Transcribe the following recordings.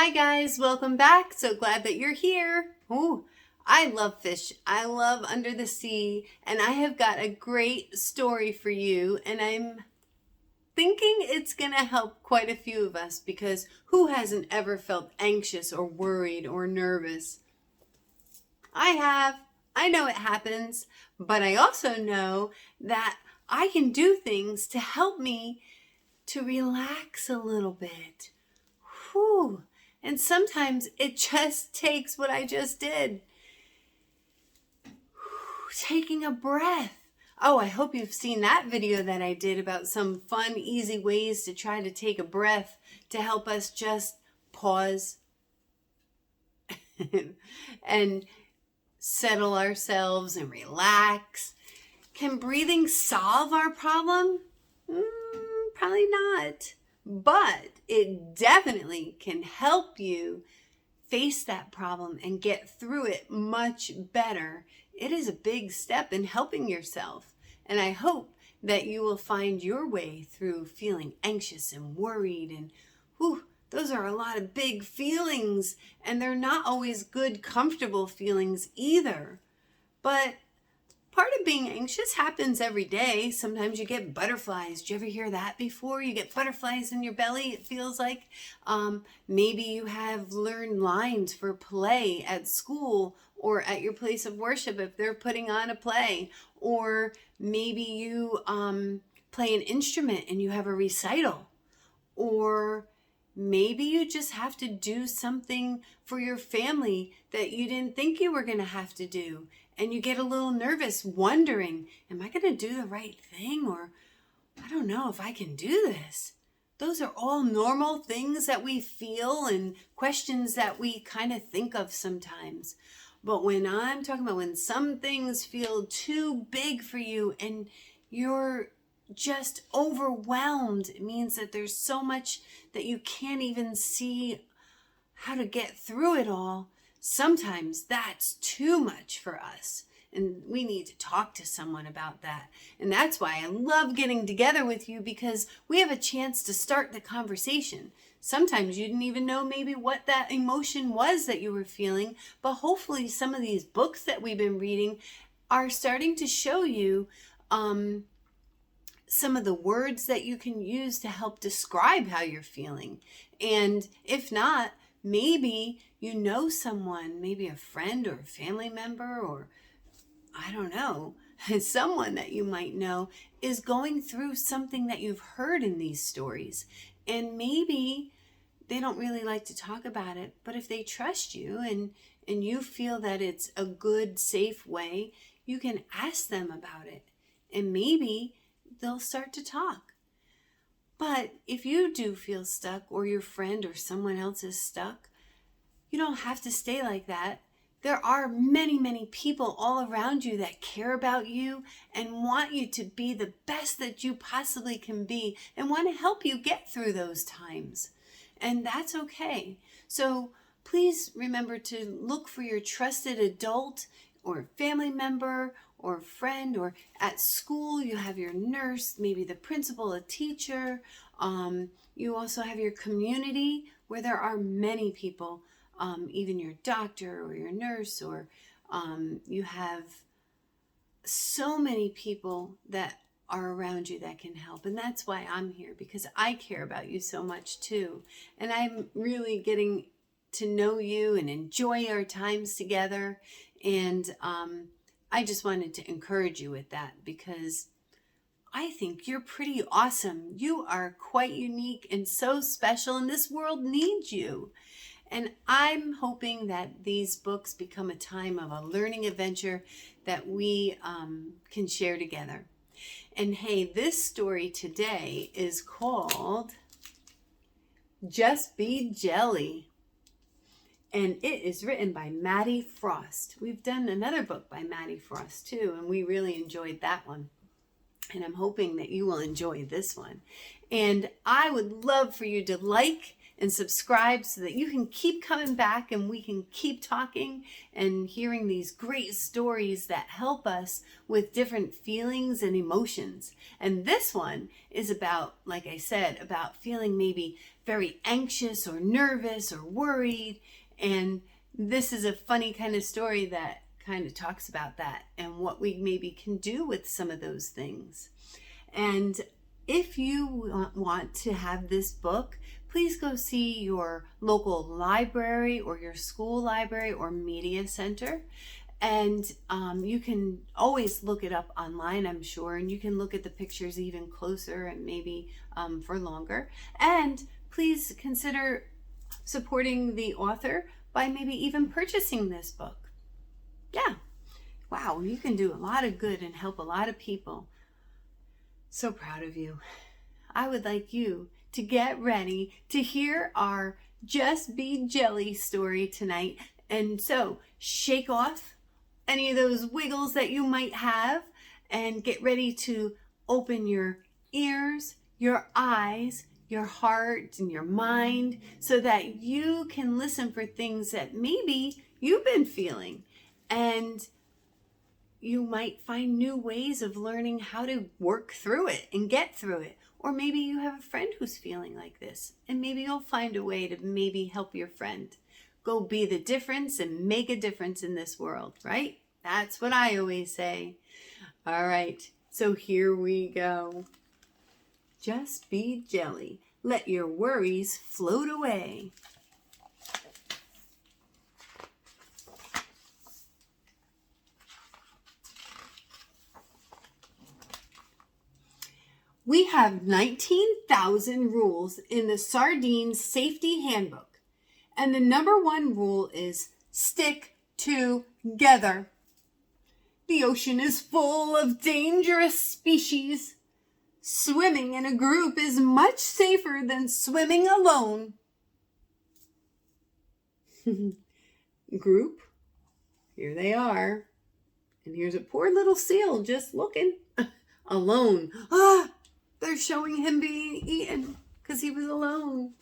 Hi guys, welcome back. So glad that you're here. Ooh, I love fish. I love under the sea, and I have got a great story for you, and I'm thinking it's going to help quite a few of us because who hasn't ever felt anxious or worried or nervous? I have. I know it happens, but I also know that I can do things to help me to relax a little bit. Whew. And sometimes it just takes what I just did. Taking a breath. Oh, I hope you've seen that video that I did about some fun, easy ways to try to take a breath to help us just pause and settle ourselves and relax. Can breathing solve our problem? Probably not. But it definitely can help you face that problem and get through it much better. It is a big step in helping yourself. And I hope that you will find your way through feeling anxious and worried. And those are a lot of big feelings. And they're not always good, comfortable feelings either. But part of being anxious happens every day. Sometimes you get butterflies. Did you ever hear that before? You get butterflies in your belly, it feels like. Maybe you have learned lines for play at school or at your place of worship if they're putting on a play. Or maybe you play an instrument and you have a recital. Or maybe you just have to do something for your family that you didn't think you were going to have to do. And you get a little nervous wondering, am I going to do the right thing? Or I don't know if I can do this. Those are all normal things that we feel and questions that we kind of think of sometimes. But when I'm talking about when some things feel too big for you and you're just overwhelmed, it means that there's so much that you can't even see how to get through it all. Sometimes that's too much for us, and we need to talk to someone about that. And that's why I love getting together with you, because we have a chance to start the conversation. Sometimes you didn't even know maybe what that emotion was that you were feeling, but hopefully some of these books that we've been reading are starting to show you some of the words that you can use to help describe how you're feeling. And if not, maybe you know someone, maybe a friend or a family member, or I don't know, someone that you might know is going through something that you've heard in these stories. And maybe they don't really like to talk about it, but if they trust you and you feel that it's a good, safe way, you can ask them about it. And maybe they'll start to talk. But if you do feel stuck, or your friend or someone else is stuck, you don't have to stay like that. There are many, many people all around you that care about you and want you to be the best that you possibly can be and want to help you get through those times. And that's okay. So please remember to look for your trusted adult or family member or friend, or at school you have your nurse, maybe the principal, a teacher. You also have your community where there are many people, even your doctor or your nurse, or you have so many people that are around you that can help. And that's why I'm here, because I care about you so much too. And I'm really getting to know you and enjoy our times together. And I just wanted to encourage you with that, because I think you're pretty awesome. You are quite unique and so special, and this world needs you. And I'm hoping that these books become a time of a learning adventure that we can share together. And hey, this story today is called Just Be Jelly. And it is written by Maddie Frost. We've done another book by Maddie Frost too, and we really enjoyed that one. And I'm hoping that you will enjoy this one. And I would love for you to like and subscribe so that you can keep coming back and we can keep talking and hearing these great stories that help us with different feelings and emotions. And this one is about, like I said, about feeling maybe very anxious or nervous or worried. And this is a funny kind of story that kind of talks about that and what we maybe can do with some of those things. And if you want to have this book, please go see your local library or your school library or media center. And you can always look it up online, I'm sure, and you can look at the pictures even closer and maybe for longer. And please consider supporting the author by maybe even purchasing this book. Yeah. Wow, you can do a lot of good and help a lot of people. So proud of you. I would like you to get ready to hear our Just Be Jelly story tonight. And so shake off any of those wiggles that you might have and get ready to open your ears, your eyes, your heart, and your mind so that you can listen for things that maybe you've been feeling. And you might find new ways of learning how to work through it and get through it. Or maybe you have a friend who's feeling like this, and maybe you'll find a way to maybe help your friend. Go be the difference and make a difference in this world, right? That's what I always say. All right, so here we go. Just be jelly. Let your worries float away. We have 19,000 rules in the Sardine Safety Handbook, and the number one rule is stick together. The ocean is full of dangerous species. Swimming in a group is much safer than swimming alone. Group, here they are. And here's a poor little seal just looking. Alone. They're showing him being eaten because he was alone.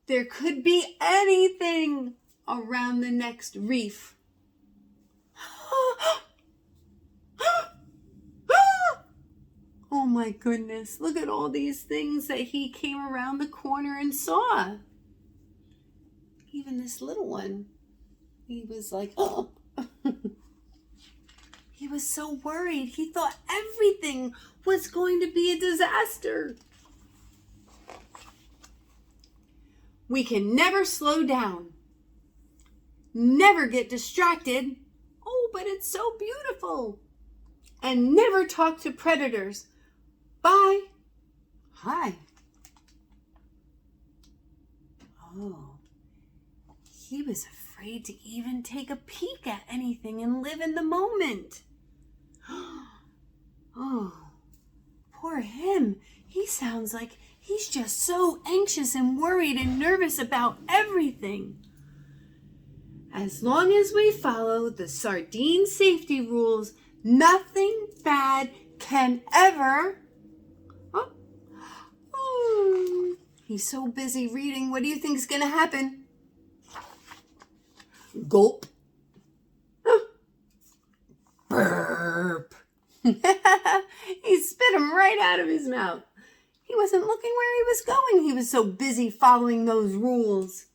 There could be anything around the next reef. Oh my goodness, look at all these things that he came around the corner and saw. Even this little one, he was like, oh. He was so worried. He thought everything was going to be a disaster. We can never slow down. Never get distracted. Oh, but it's so beautiful. And never talk to predators. Bye. Hi. Oh, he was afraid to even take a peek at anything and live in the moment. Oh, poor him. He sounds like he's just so anxious and worried and nervous about everything. As long as we follow the sardine safety rules, nothing bad can ever... Oh, he's so busy reading. What do you think is going to happen? Gulp. Burp. He spit him right out of his mouth. He wasn't looking where he was going. He was so busy following those rules.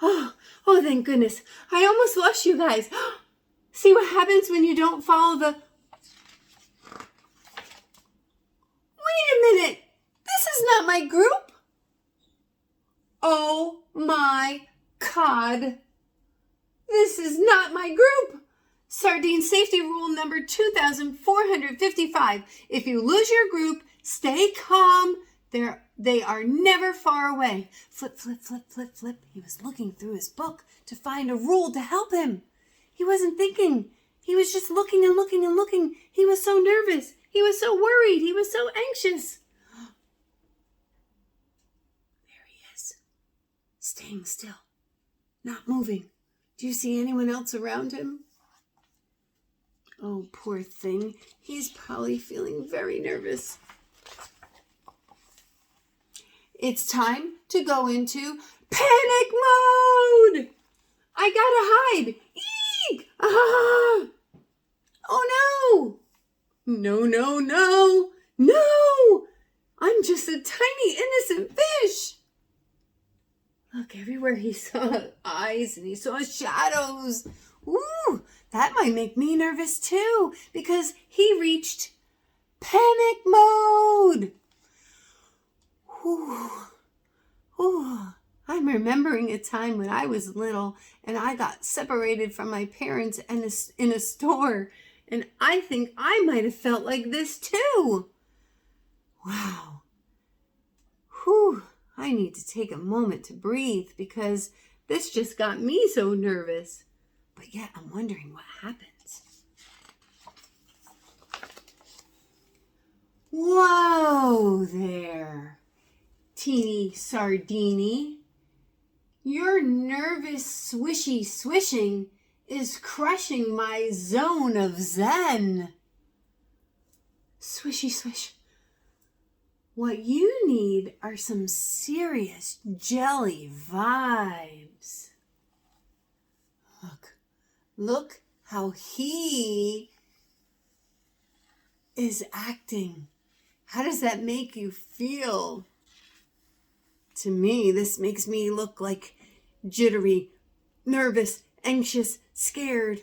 Oh, thank goodness. I almost lost you guys. See what happens when you don't follow the... Wait a minute. This is not my group. Oh my God. This is not my group. Sardine safety rule number 2455. If you lose your group, stay calm. They are never far away. Flip, flip, flip, flip, flip. He was looking through his book to find a rule to help him. He wasn't thinking. He was just looking and looking and looking. He was so nervous. He was so worried. He was so anxious. There he is. Staying still. Not moving. Do you see anyone else around him? Oh, poor thing. He's probably feeling very nervous. It's time to go into panic mode. I gotta hide. Eek! Ah! Oh no! No, no, no! No! I'm just a tiny innocent fish. Look, everywhere he saw eyes and he saw shadows. Ooh, that might make me nervous too, because he reached panic mode. Ooh, ooh. I'm remembering a time when I was little and I got separated from my parents in a store. And I think I might have felt like this too. Wow. Whew. I need to take a moment to breathe because this just got me so nervous. But yet I'm wondering what happens. Whoa there, teeny sardini. Your nervous swishy swishing is crushing my zone of zen. Swishy swish. What you need are some serious jelly vibes. Look how he is acting. How does that make you feel? To me, this makes me look like jittery, nervous, anxious, scared.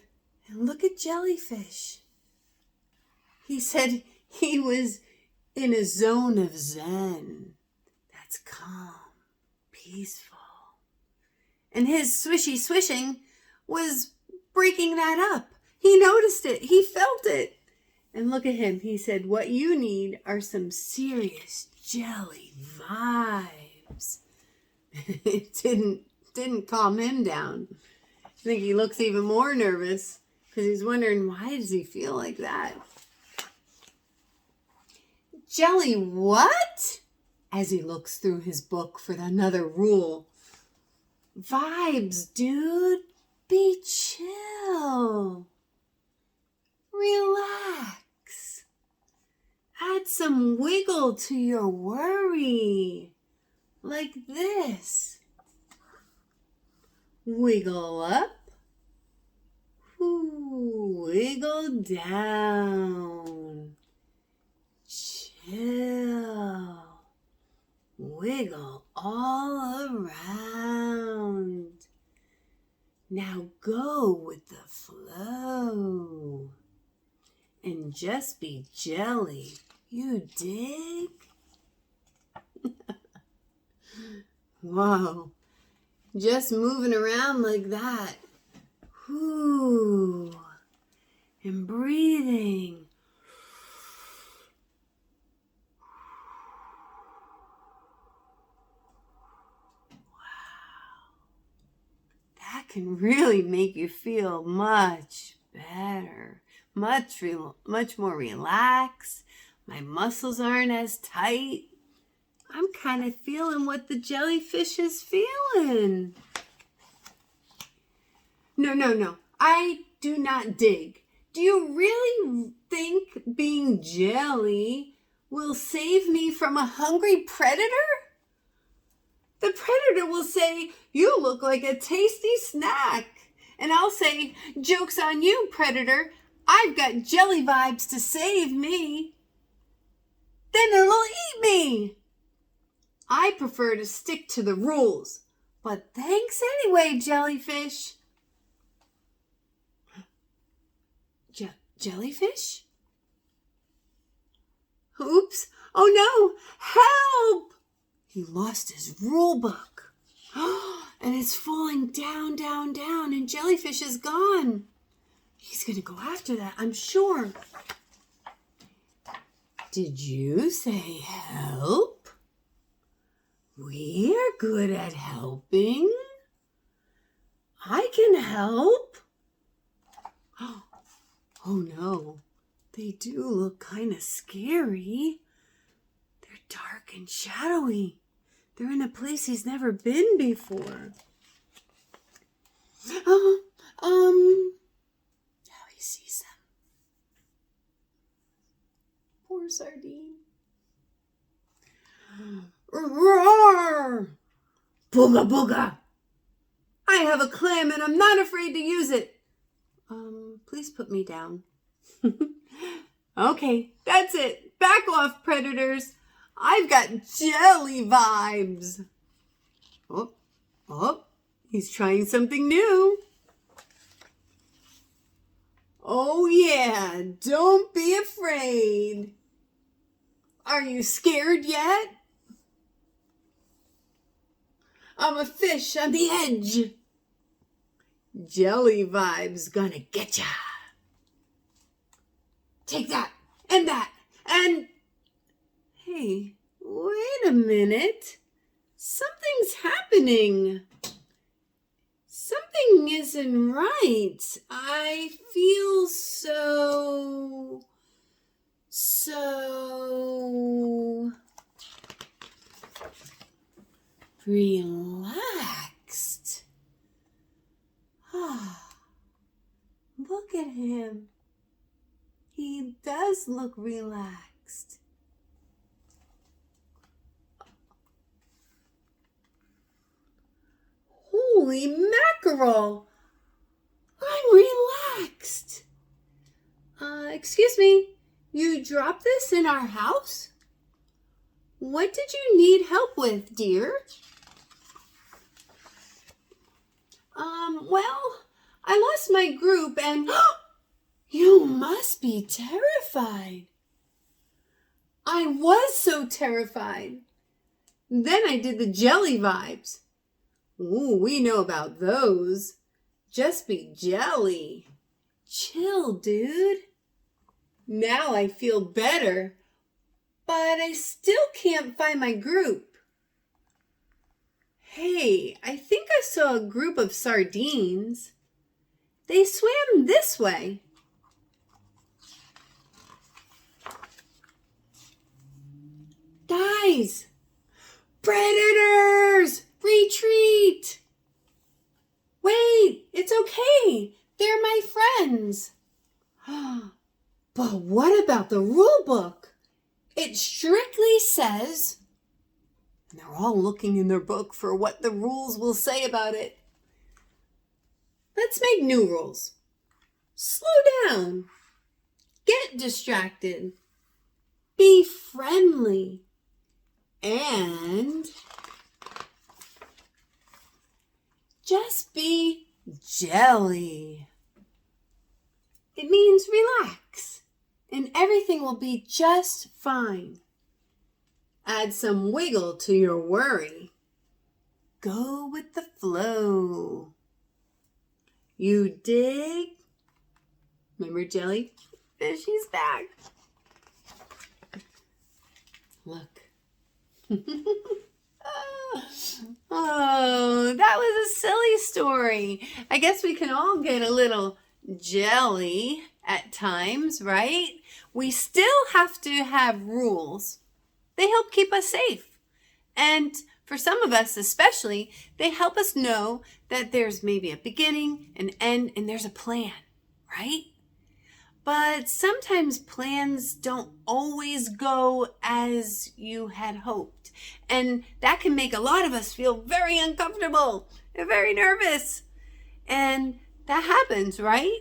And look at Jellyfish. He said he was in a zone of zen. That's calm, peaceful. And his swishy swishing was breaking that up. He noticed it. He felt it. And look at him. He said, what you need are some serious jelly vibes. It didn't calm him down. I think he looks even more nervous because he's wondering, why does he feel like that? Jelly what? As he looks through his book for another rule. Vibes, dude. Be chill. Relax. Add some wiggle to your worry. Like this. Wiggle up. Ooh, wiggle down. Chill. Wiggle all around. Now go with the flow. And just be jelly. You dig? Whoa. Just moving around like that. Whoo. And breathing. That can really make you feel much better, much more relaxed. My muscles aren't as tight. I'm kind of feeling what the jellyfish is feeling. No. I do not dig. Do you really think being jelly will save me from a hungry predator? The predator will say, you look like a tasty snack. And I'll say, joke's on you, predator. I've got jelly vibes to save me. Then it'll eat me. I prefer to stick to the rules. But thanks anyway, jellyfish. Jellyfish? Oops. Oh no. Help! He lost his rule book. And it's falling down, down, down. And Jellyfish is gone. He's going to go after that, I'm sure. Did you say help? We're good at helping. I can help. Oh no. They do look kind of scary. They're dark and shadowy. They're in a place he's never been before. Now he sees them. Poor sardine. Roar! Booga booga. I have a clam and I'm not afraid to use it. Please put me down. Okay, that's it. Back off, predators. I've got jelly vibes. Oh, he's trying something new. Oh yeah, don't be afraid. Are you scared yet? I'm a fish on the edge. Jelly vibes gonna get ya. Take that, and hey, wait a minute. Something's happening. Something isn't right. I feel so relaxed. Look at him. He does look relaxed. Holy mackerel! I'm relaxed. Excuse me, you dropped this in our house? What did you need help with, dear? Well, I lost my group and... You must be terrified. I was so terrified. Then I did the jelly vibes. Ooh, we know about those. Just be jelly. Chill, dude. Now I feel better, but I still can't find my group. Hey, I think I saw a group of sardines. They swam this way. Guys, predators, retreat. Wait, it's okay. They're my friends. But what about the rule book? It strictly says, and they're all looking in their book for what the rules will say about it. Let's make new rules. Slow down. Get distracted. Be friendly. And just be jelly. It means relax, and everything will be just fine. Add some wiggle to your worry. Go with the flow. You dig? Remember Jellyfish? He's back. Look. Oh, that was a silly story. I guess we can all get a little jelly at times, right? We still have to have rules. They help keep us safe. And for some of us especially, they help us know that there's maybe a beginning, an end, and there's a plan, right? But sometimes plans don't always go as you had hoped. And that can make a lot of us feel very uncomfortable and very nervous. And that happens, right?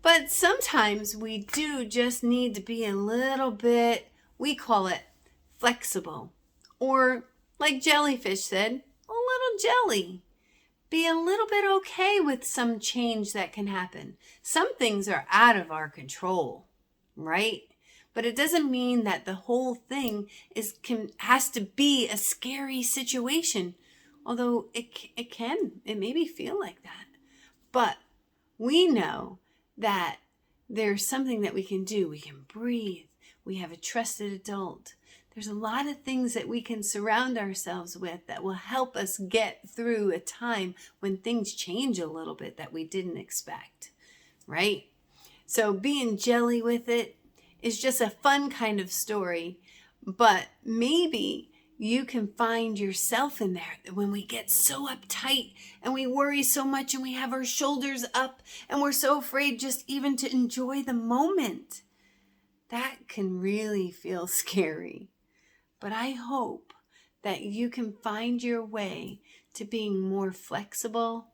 But sometimes we do just need to be a little bit, we call it flexible. Or like Jellyfish said, a little jelly. Be a little bit okay with some change that can happen. Some things are out of our control, right? But it doesn't mean that the whole thing has to be a scary situation. Although it maybe feel like that. But we know that there's something that we can do. We can breathe. We have a trusted adult. There's a lot of things that we can surround ourselves with that will help us get through a time when things change a little bit that we didn't expect, right? So being jelly with it is just a fun kind of story, but maybe you can find yourself in there when we get so uptight and we worry so much and we have our shoulders up and we're so afraid just even to enjoy the moment. That can really feel scary. But I hope that you can find your way to being more flexible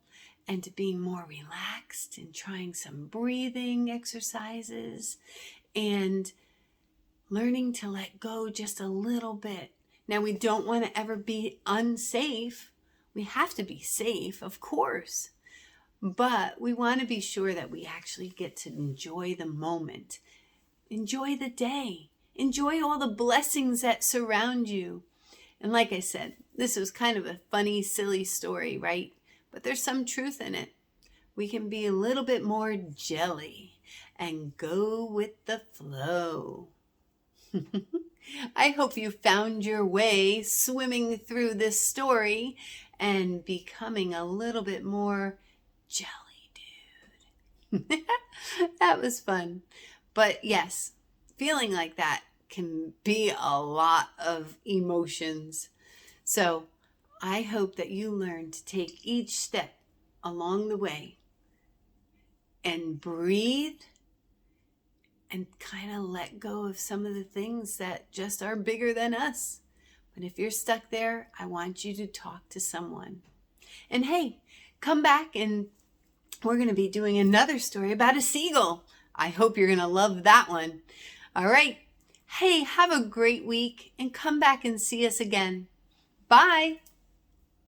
and to being more relaxed and trying some breathing exercises and learning to let go just a little bit. Now, we don't want to ever be unsafe. We have to be safe, of course. But we want to be sure that we actually get to enjoy the moment. Enjoy the day. Enjoy all the blessings that surround you. And like I said, this was kind of a funny, silly story, right? But there's some truth in it. We can be a little bit more jelly and go with the flow. I hope you found your way swimming through this story and becoming a little bit more jelly, dude. That was fun. But yes, feeling like that can be a lot of emotions. So I hope that you learn to take each step along the way and breathe and kind of let go of some of the things that just are bigger than us. But if you're stuck there, I want you to talk to someone. And hey, come back and we're going to be doing another story about a seagull. I hope you're going to love that one. All right. Hey, have a great week and come back and see us again. Bye.